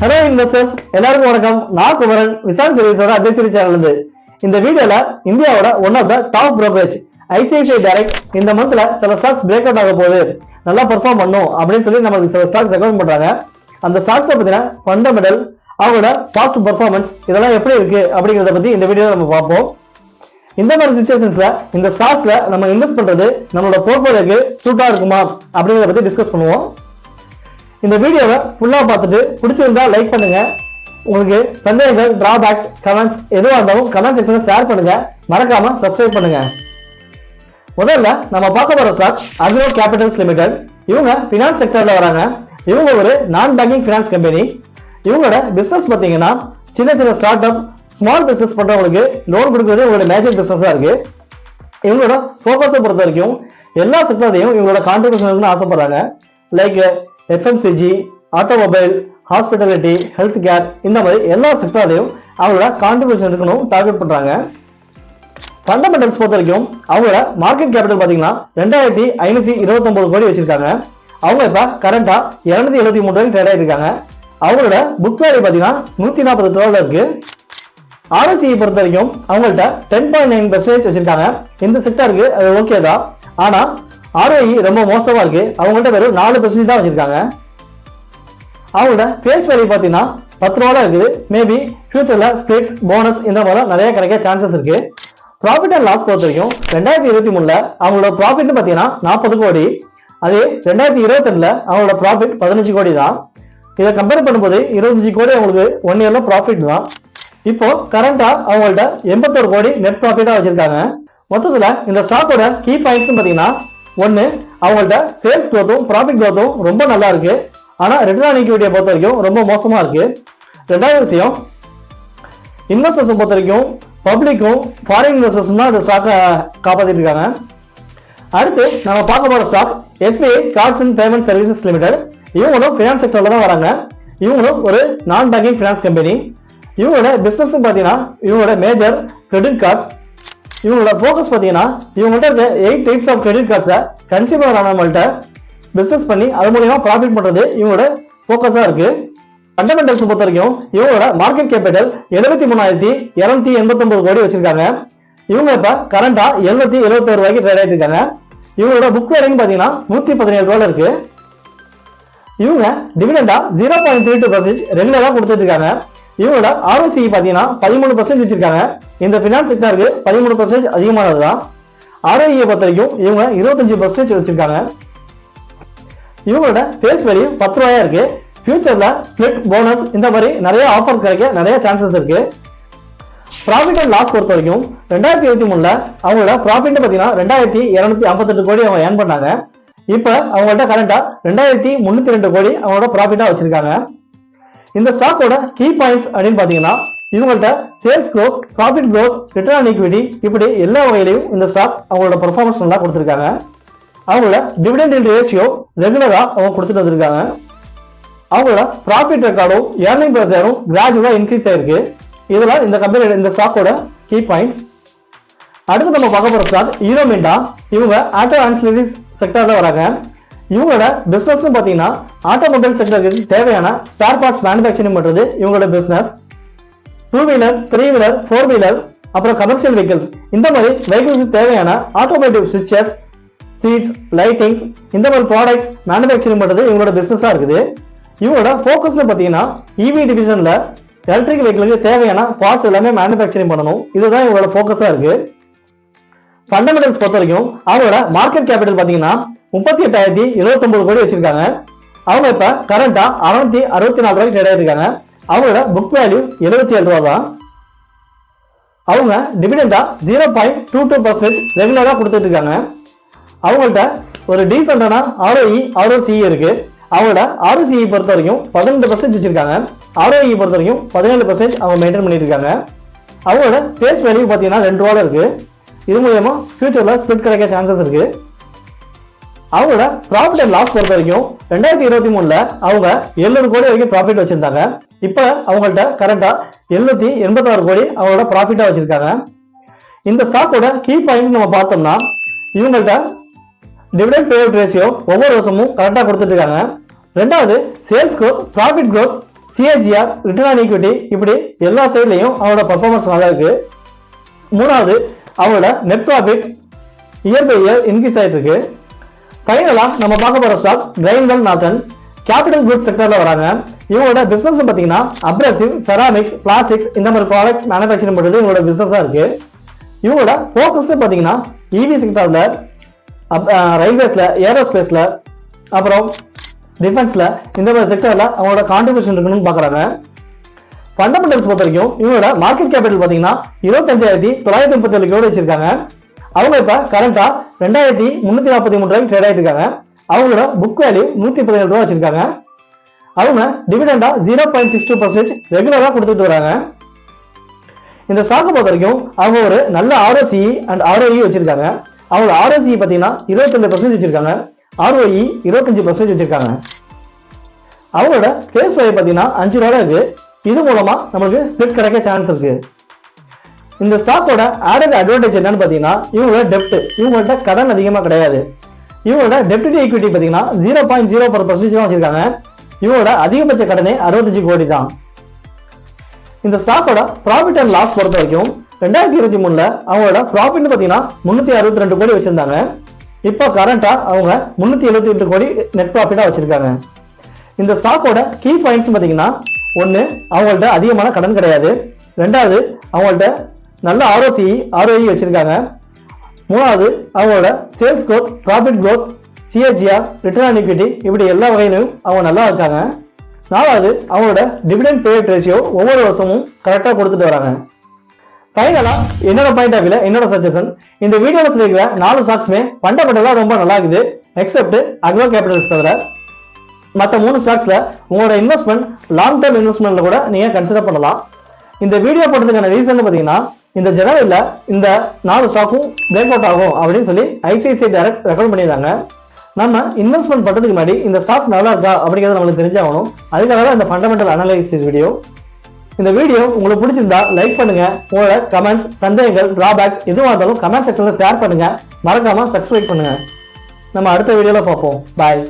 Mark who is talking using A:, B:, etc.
A: Hello investors, எல்லாருக்கும் வணக்கம். நான் குமரன், விசால் சர்வீஸோட அட்வைசரி சேனல் இருந்து. இந்த வீடியோல இந்தியாவோட one of the top brokerage ICICI direct இந்த மந்த்ல சில ஸ்டாக்ஸ் பிரேக் அவுட் ஆக போகுது, நல்லா பெர்ஃபார்ம் பண்ணும் அப்படின்னு சொல்லி நமக்கு சில ஸ்டாக்ஸ் ரெக்கமெண்ட் பண்றாங்க. அந்த ஸ்டாக்ஸை பத்தின ஃபண்டமெண்டல், அவங்களோட பாஸ்ட் பெர்ஃபார்மன்ஸ் இதெல்லாம் எப்படி இருக்கு அப்படிங்கறத பத்தி இந்த வீடியோல நம்ம பார்ப்போம். இந்த மாதிரி சிச்சுவேஷன்ஸ்ல இந்த ஸ்டாக்ஸ்ல நம்ம இன்வெஸ்ட் பண்றது நம்மளோட போர்ட்ஃபோலியோக்கு சூட்டா இருக்குமா அப்படிங்கறத பத்தி டிஸ்கஸ் பண்ணுவோம். இந்த வீடியோவை ஃபுல்லா பார்த்துட்டு பிடிச்சிருந்தா லைக் பண்ணுங்க. உங்களுக்கு சந்தேகங்கள், டிராபேக்ஸ், கமெண்ட்ஸ் எதுவாக இருந்தாலும் கமெண்ட் செக்ஷன்ல ஷேர் பண்ணுங்க. மறக்காம சப்ஸ்கிரைப் பண்ணுங்க. முதல்ல நம்ம பார்க்க போற ஸ்டாக் அக்ரோ கேபிட்டல்ஸ் லிமிடெட். இவங்க பினான்ஸ் செக்டர்ல வராங்க. இவங்க ஒரு நான் பேங்கிங் பினான்ஸ் கம்பெனி. இவங்களோட பிசினஸ் பார்த்தீங்கன்னா சின்ன சின்ன ஸ்டார்ட் அப், ஸ்மால் பிசினஸ் பண்றவங்களுக்கு லோன் கொடுக்கறது இவங்களோட மேஜர் பிசினஸா இருக்கு. இவங்களோட போக்கஸை பொறுத்த வரைக்கும் எல்லா செக்டர்லையும் இவங்களோட கான்ட்ரிபியூஷன் ஆசைப்படுறாங்க. Like FMCG, automobile, hospitality, health care, இந்த மாதிரி எல்லா செக்டர்லையும் அவங்களோட கான்ட்ரிபியூஷன் இருக்கணும் டார்கெட் பண்றாங்க. ஃபண்டமெண்டல்ஸ் பொறுத்த வரைக்கும் அவங்களோட மார்க்கெட் கேபிட்டல் பாத்தீங்கன்னா 2529 கோடி வச்சிருக்காங்க. அவங்க இப்ப கரண்டா 273 ரூபாய்க்கு ட்ரேட் ஆயிருக்காங்க. அவங்களோட புக் வேல்யூ பாத்தீங்கன்னா 140 இருக்கு. ஆர்ஓசிஐ பொறுத்த வரைக்கும் அவங்கள்ட்ட 10.9% வச்சிருக்காங்க. இந்த செக்டருக்கு அது ஓகே தான், ஆனா ஆர்ஓஇ ரொம்ப மோசமா இருக்கு. அவங்கள்ட்ட வெறும் 4% தான் வச்சிருக்காங்க. அவங்களோட ஃபேஸ் வேல்யூ பாத்தீங்கன்னா 10 ரூபா இருக்குது. மேபி ஃபியூச்சர்ல ஸ்பிளிட், போனஸ் இந்த மாதிரி நிறைய கிடைக்க சான்சஸ் இருக்கு. ப்ராஃபிட் அண்ட் லாஸ் பொறுத்த வரைக்கும் 2023 அவங்களோட ப்ராஃபிட் பாத்தீங்கன்னா 40 கோடி. அதே 2022 அவங்களோட ப்ராஃபிட் 15 கோடி தான். இதை கம்பேர் பண்ணும்போது 25 கோடி அவங்களுக்கு 1 இயர்ல ப்ராஃபிட் தான். இப்போ கரண்டா அவங்கள்ட்ட 81 கோடி நெட் ப்ராஃபிட்டா வச்சிருக்காங்க. மொத்தத்துல இந்த ஸ்டாக்கோட கீ பாயிண்ட்ஸ் பாத்தீங்கன்னா, ஒன்னு, அவங்கள்ட்ட சேல்ஸ் க்ரோத்தும் ப்ராஃபிட் க்ரோத்தும் ரொம்ப நல்லா இருக்கு, ஆனா ரிட்டர்ன் ஆன் ஈக்விட்டியை பொறுத்த வரைக்கும் ரொம்ப மோசமா இருக்கு. ரெண்டாவது விஷயம், இன்வெஸ்டர்ஸ் பொறுத்த வரைக்கும் பப்ளிக்கும் ஃபாரின் இன்வெஸ்டர்ஸும் தான் இந்த ஸ்டாக்கை காப்பாத்திட்டு இருக்காங்க. அடுத்து நம்ம பார்க்க போற stock SBI cards and payment services limited. இவங்களும் பினான்ஸ் செக்டர்ல தான் வராங்க. இவங்களும் ஒரு நான் பேங்கிங் பினான்ஸ் கம்பெனி. இவங்களோட பிசினஸ் பாத்தீங்கன்னா இவங்களோட மேஜர் கிரெடிட் கார்ட்ஸ். இவங்களோட போக்கஸ் பாத்தீங்கன்னா இவங்கள்ட்ட இருக்க 8 டைப்ஸ் ஆஃப் கிரெடிட் கார்ட்ஸை கன்சியூமர் ஆனவங்கள்ட்ட பிசினஸ் பண்ணி அது மூலமா ப்ராஃபிட் பண்றது இவங்களோட போக்கஸா இருக்கு. ஃபண்டமெண்டல்ஸ் பொறுத்த வரைக்கும் இவங்களோட மார்க்கெட் கேபிட்டல் 73,289 கோடி வச்சிருக்காங்க. இவங்க இப்ப கரண்டா 771 ரூபாய்க்கு ட்ரேட் ஆயிட்டு இருக்காங்க. இவங்களோட புக் வேல்யூ பாத்தீங்கன்னா 117 ரூபாய் இருக்கு. இவங்க டிவிடெண்டா 0.32% ரெகுலரா கொடுத்துட்டு இருக்காங்க. இவங்களோட ஆர்ஓசி பாத்தீங்கன்னா 13% வச்சிருக்காங்க. இந்த பினான்ஸ் செக்டருக்கு 13% அதிகமானதுதான். ஆர்ஓஇ பொறுத்த வரைக்கும் இவங்க 25% வச்சிருக்காங்க. இவங்களோட ஃபேஸ் வேல்யூ 10 ரூபாயா இருக்கு. ஃபியூச்சர்ல ஸ்பிளிட், போனஸ் இந்த மாதிரி நிறைய ஆஃபர்ஸ் கிடைக்க நிறைய சான்சஸ் இருக்கு. ப்ராஃபிட் அண்ட் லாஸ் பொறுத்த வரைக்கும் 2023 அவங்களோட ப்ராஃபிட் பாத்தீங்கன்னா 2258 கோடி அவங்க ஏர்ன் பண்ணாங்க. இப்ப அவங்கள்ட்ட கரண்டா 2302 கோடி அவங்களோட ப்ராஃபிட்டா வச்சிருக்காங்க. இந்த ஸ்டாக்கோட கீ பாயிண்ட்ஸ் அப்படின்னு பாத்தீங்கன்னா இவங்கள்ட்ட sales growth, profit growth, return on equity இப்படி எல்லா வகையிலையும் இந்த ஸ்டாக் அவங்களோட பெர்ஃபார்மன்ஸ் நல்லா கொடுத்துருக்காங்க. அவங்களோட டிவிடெண்ட் ரேஷியோ ரெகுலரா அவங்க கொடுத்துட்டு வந்திருக்காங்க. அவங்களோட ப்ராஃபிட் ரெக்கார்டும் ஏர்னிங் பெர் ஷேரும் கிராஜுவலா இன்க்ரீஸ் ஆயிருக்கு. இதெல்லாம் இந்த கம்பெனி இந்த ஸ்டாக்கோட கீ பாயிண்ட்ஸ். அடுத்து நம்ம பார்க்க போற ஸ்டாக் ஹீரோ மிண்டா. இவங்க ஆட்டோ ஆன்சிலரிஸ் செக்டர்ல வராங்க. இவங்களோட பிசினஸ் பாத்தீங்கன்னா ஆட்டோமொபைல் செக்டருக்கு தேவையான ஸ்பேர் பார்ட்ஸ் மேனுஃபேக்சரிங் பண்றது இவங்களோட பிசினஸ். 2 வீலர், 3 வீலர், 4 வீலர், அப்புறம் கமர்ஷியல் வெஹிக்கிள்ஸ் இந்த மாதிரி வெஹிக்கிள்ஸ் தேவையான ஆட்டோமேட்டிவ் சுவிட்சஸ், சீட்ஸ், லைட்டிங்ஸ் இந்த மாதிரி ப்ராடக்ட்ஸ் மேனுஃபேக்சரிங் பண்றது இவங்களோட பிசினஸா இருக்குது. இவங்களோட போக்கஸ்ல பாத்தீங்கன்னா இவி டிவிஷன்ல எலக்ட்ரிக் வெஹிக்கிளுக்கு தேவையான பார்ட்ஸ் எல்லாமே மேனுஃபேக்சரிங் பண்ணணும். இதுதான் இவங்களோட போக்கஸா இருக்கு. ஃபண்டமெண்டல்ஸ் பொறுத்த வரைக்கும் அவங்களோட மார்க்கெட் கேபிட்டல் பாத்தீங்கன்னா 38,079 கோடி வச்சிருக்காங்க. அவங்க இப்ப கரண்டா 664 ரூபாய்க்கு ட்ரேட் ஆயிருக்காங்க. அவங்களோட புக் வேல்யூ 77 ரூபா தான். அவங்க டிவிடெண்டா 0.22% ரெகுலரா கொடுத்துட்டு இருக்காங்க. அவங்கள்ட்ட ஒரு டீசென்டான ஆர்ஓஇ, ஆர்ஓசிஇ இருக்கு. அவங்களோட ஆர்ஓசிஇ பொறுத்த வரைக்கும் 12% வச்சிருக்காங்க. ஆர்ஓஇ பொறுத்த வரைக்கும் 17% அவங்க மெயின்டைன் பண்ணிட்டு இருக்காங்க. அவங்களோட ஃபேஸ் வேல்யூ பாத்தீங்கன்னா 2 ரூபா இருக்கு. இது மூலமா ஃபியூச்சர்ல ஸ்பிளிட் கிடைக்க சான்சஸ் இருக்கு. அவங்களோட ப்ராஃபிட் அண்ட் லாஸ் பொறுத்த வரைக்கும் 2023 அவங்க 700 கோடி வரைக்கும் ப்ராஃபிட் வச்சிருந்தாங்க. இப்ப அவங்கள்ட்ட கரண்டா 786 கோடி அவங்களோட ப்ராஃபிட்டா வச்சிருக்காங்க. இந்த ஸ்டாக்கோட கீ பாயிண்ட்ஸ் நம்ம பார்த்தோம்னா இவங்கள்ட்ட டிவிடெண்ட் பே அவுட் ரேஷியோ ஒவ்வொரு வருஷமும் கரெக்டா கொடுத்துட்டு இருக்காங்க. ரெண்டாவது sales growth, profit growth, CAGR, return on equity, இப்படி எல்லா சைட்லையும் அவங்களோட பர்ஃபார்மன்ஸ் நல்லா இருக்கு. மூணாவது அவங்களோட net profit year by year increase ஆயிட்டு இருக்கு. ஃபைனலா நம்ம பார்க்க போற stock Grindwell Norton capital good செக்டர்ல வராங்க. இவங்களோட பிசினஸ் பாத்தீங்கன்னா அப்ரசிவ், செராமிக்ஸ், பிளாஸ்டிக்ஸ் இந்த மாதிரி ப்ராடக்ட் மேனுஃபேக்சரிங் பண்றது இவங்களோட பிசினஸா இருக்கு. இவங்களோட ஃபோக்கஸ் பாத்தீங்கன்னா இவி செக்டர்ல, ரயில்வேஸ்ல, ஏரோஸ்பேஸ்ல, அப்புறம் டிஃபென்ஸ்ல இந்த மாதிரி செக்டர்ல அவங்களோட கான்ட்ரிபியூஷன் இருக்குன்னு பாக்குறாங்க. ஃபண்டமெண்டல்ஸ் பொறுத்த வரைக்கும் இவங்களோட மார்க்கெட் கேபிட்டல் பாத்தீங்கன்னா 25,937 கோடி வச்சிருக்காங்க. அவங்க இப்ப கரண்டா 2,343 ரூபாய்க்கு ட்ரேட் ஆயிட்டு இருக்காங்க. அவங்களோட புக் வேல்யூ 117 ரூபாய் வச்சிருக்காங்க. அவங்க டிவிடெண்டா 0.62% ரெகுலரா கொடுத்துட்டு வராங்க. இந்த ஸ்டாக்கை பொறுத்த வரைக்கும் அவங்க ஒரு நல்ல ROCE அண்ட் ROE வச்சிருக்காங்க. அவங்களோட ROCE பாத்தீங்கன்னா 22% வச்சிருக்காங்க, ROE 25% வச்சிருக்காங்க. அவங்களோட ஃபேஸ் வேல்யூ பாத்தீங்கன்னா 5 ரூபாய் இருக்கு. இது மூலமா நமக்கு ஸ்பிளிட் கிடைக்க சான்ஸ் இருக்கு. இந்த ஸ்டாக்கோட ஆடட் அட்வான்டேஜ் என்னன்னு பாத்தீங்கன்னா இவங்களோட டெப்ட், இவங்கள்ட்ட கடன் அதிகமா கிடையாது. இவங்களோட டெப்ட் டு ஈக்விட்டி பாத்தீங்கன்னா 0.04% தான் வச்சிருக்காங்க. இவங்களோட அதிகபட்ச கடனே 65 கோடி தான். இந்த ஸ்டாக்கோட ப்ராஃபிட் அண்ட் லாஸ் பொறுத்த வரைக்கும் 2023ல அவங்களோட ப்ராஃபிட் பாத்தீங்கன்னா 362 கோடி வச்சிருந்தாங்க. இப்போ கரண்டா அவங்க 378 கோடி நெட் ப்ராஃபிட்டா வச்சிருக்காங்க. இந்த ஸ்டாக்கோட கீ பாயிண்ட்ஸ் பாத்தீங்கன்னா, ஒன்னு அவங்கள்ட்ட அதிகமான கடன் கிடையாது, ரெண்டாவது அவங்கள்ட்ட நல்ல ROCE, ROE வச்சிருக்காங்க, மூணாவது அவங்களோட sales growth, profit growth, CAGR, return on equity இப்படி எல்லா வகையிலும் அவங்க நல்லா இருக்காங்க. நாலாவது அவங்களோட டிவிடெண்ட் பேட் ரேஷியோ ஒவ்வொரு வருஷமும் கரெக்டா கொடுத்துட்டு வராங்க. ஃபைனலா என்னோட பாயிண்ட் ஆஃப் வியூல என்னோட சஜஷன், இந்த வீடியோல சொல்லிருக்கிற 4 ஸ்டாக்ஸ்மே ஃபண்டமெண்டலா ரொம்ப நல்லா இருக்குது, எக்ஸப்ட் அக்ரோ கேபிட்டல்ஸ் தவிர. மற்ற 3 ஸ்டாக்ஸ்ல உங்களோட இன்வெஸ்ட்மெண்ட் லாங் டர்ம் இன்வெஸ்ட்மெண்ட்ல கூட நீங்க கன்சிடர் பண்ணலாம். இந்த வீடியோ போட்டதுக்கான ரீசன் பாத்தீங்கன்னா, இந்த ஜனவரில இந்த 4 ஸ்டாக்கும் பிரேக் அவுட் ஆகும் அப்படின்னு சொல்லி ICICI டைரக்ட் ரெக்கமெண்ட் பண்ணியிருந்தாங்க. நம்ம இன்வெஸ்ட்மெண்ட் பண்றதுக்கு முன்னாடி இந்த ஸ்டாக் நல்லா இருக்கா அப்படிங்கிறத நம்மளுக்கு தெரிஞ்சாகணும். அதுக்காக தான் இந்த ஃபண்டமெண்டல் அனலைசிஸ் வீடியோ. இந்த வீடியோ உங்களுக்கு பிடிச்சிருந்தா லைக் பண்ணுங்க. உங்களோட கமெண்ட்ஸ், சந்தேகங்கள், டிராபேக்ஸ் எதுவாக இருந்தாலும் கமெண்ட் செக்ஷன்ல ஷேர் பண்ணுங்க. மறக்காம சப்ஸ்கிரைப் பண்ணுங்க. நம்ம அடுத்த வீடியோல பார்ப்போம். பாய்.